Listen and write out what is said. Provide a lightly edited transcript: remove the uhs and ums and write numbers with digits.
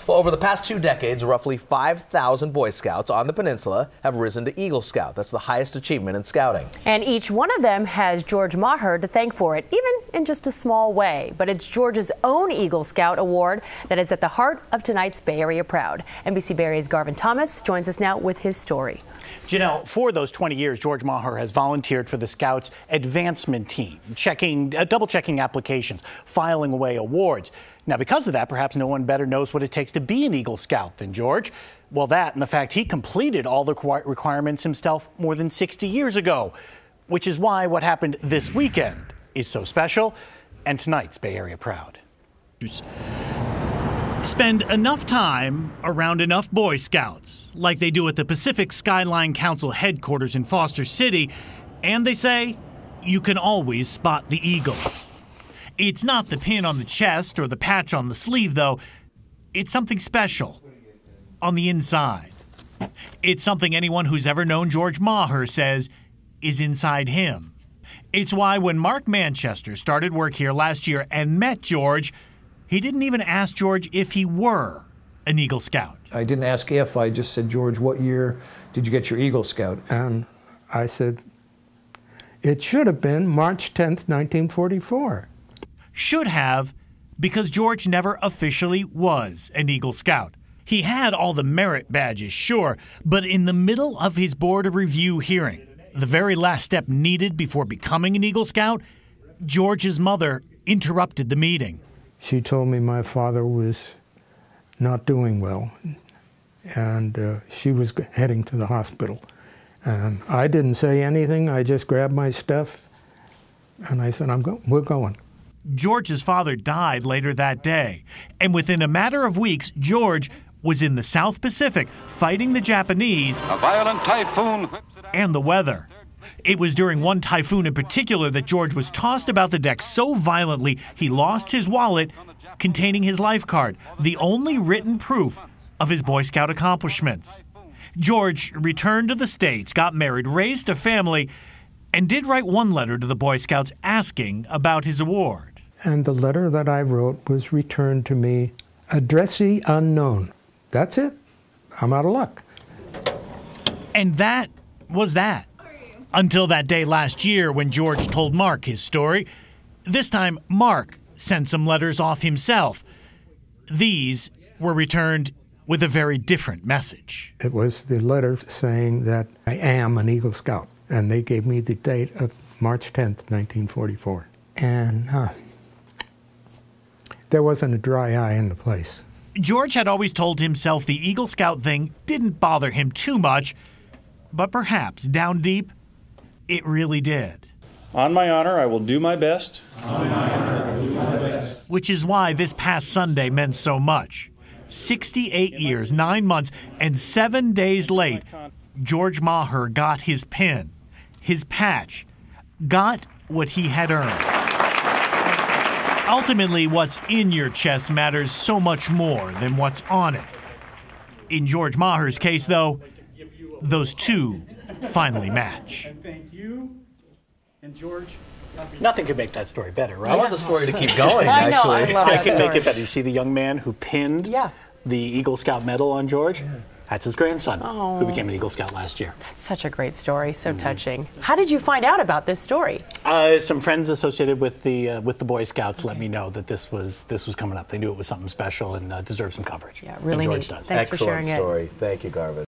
Well, over the past 2 decades, roughly 5,000 Boy Scouts on the peninsula have risen to Eagle Scout. That's the highest achievement in scouting. And each one of them has George Maher to thank for it, even in just a small way. But it's George's own Eagle Scout award that is at the heart of tonight's Bay Area Proud. NBC Bay Area's Garvin Thomas joins us now with his story. Janelle, for those 20 years, George Maher has volunteered for the Scouts advancement team, double-checking applications, filing away awards. Now, because of that, perhaps no one better knows what it takes to be an Eagle Scout than George. Well, that and the fact he completed all the requirements himself more than 60 years ago, which is why what happened this weekend is so special, and tonight's Bay Area Proud. Spend enough time around enough Boy Scouts, like they do at the Pacific Skyline Council headquarters in Foster City, and they say you can always spot the Eagles. It's not the pin on the chest or the patch on the sleeve, though. It's something special on the inside. It's something anyone who's ever known George Maher says is inside him. It's why when Mark Manchester started work here last year and met George, he didn't even ask George if he were an Eagle Scout. I didn't ask if, I just said, George, what year did you get your Eagle Scout? And I said, it should have been March 10th, 1944. Should have, because George never officially was an Eagle Scout. He had all the merit badges, sure, but in the middle of his board of review hearing, the very last step needed before becoming an Eagle Scout, George's mother interrupted the meeting. She told me my father was not doing well, and she was heading to the hospital. And I didn't say anything. I just grabbed my stuff, and I said, we're going. George's father died later that day, and within a matter of weeks, George was in the South Pacific fighting the Japanese, a violent typhoon, and the weather. It was during one typhoon in particular that George was tossed about the deck so violently he lost his wallet containing his life card, the only written proof of his Boy Scout accomplishments. George returned to the States, got married, raised a family, and did write one letter to the Boy Scouts asking about his award. And the letter that I wrote was returned to me, addressee unknown. That's it. I'm out of luck. And that was that. Until that day last year when George told Mark his story. This time, Mark sent some letters off himself. These were returned with a very different message. It was the letter saying that I am an Eagle Scout, and they gave me the date of March 10th, 1944. And there wasn't a dry eye in the place. George had always told himself the Eagle Scout thing didn't bother him too much, but perhaps down deep, it really did. On my honor, I will do my best. On my honor, I will do my best. Which is why this past Sunday meant so much. 68 years, 9 months, and 7 days late, George Maher got his pin, his patch, got what he had earned. Ultimately, what's in your chest matters so much more than what's on it. In George Maher's case, though, those two finally match. And thank you and George. Nothing could make that story better, right? I want the story to keep going, I know, actually. I love that I can story. make it better. You see the young man who pinned the Eagle Scout medal on George? Yeah. That's his grandson, who became an Eagle Scout last year. That's such a great story, so touching. How did you find out about this story? Some friends associated with the Boy Scouts let me know that this was coming up. They knew it was something special and deserved some coverage. Yeah, really and George neat. does. Thanks for sharing it. Excellent story. Thank you, Garvin.